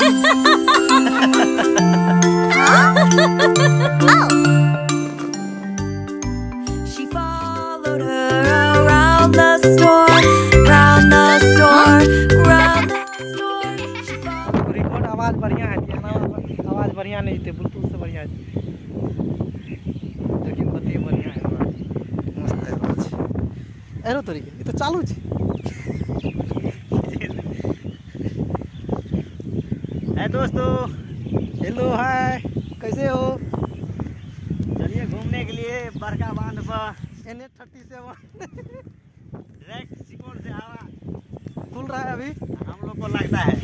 She followed her around the store, round the store, round the store. She followed. Record आवाज बढ़िया है, आवाज बढ़िया नहीं थे, ब्लूटूथ से बढ़िया है, लेकिन बत्ती बढ़िया है, मस्त है कुछ एरो तरीके ये तो चालू है। है दोस्तों, हेलो हाय, कैसे हो? चलिए घूमने के लिए बरका बांध पर NH37 डायरेक्ट सिकोन से हवा खुल रहा है अभी, हम लोग को लगता है।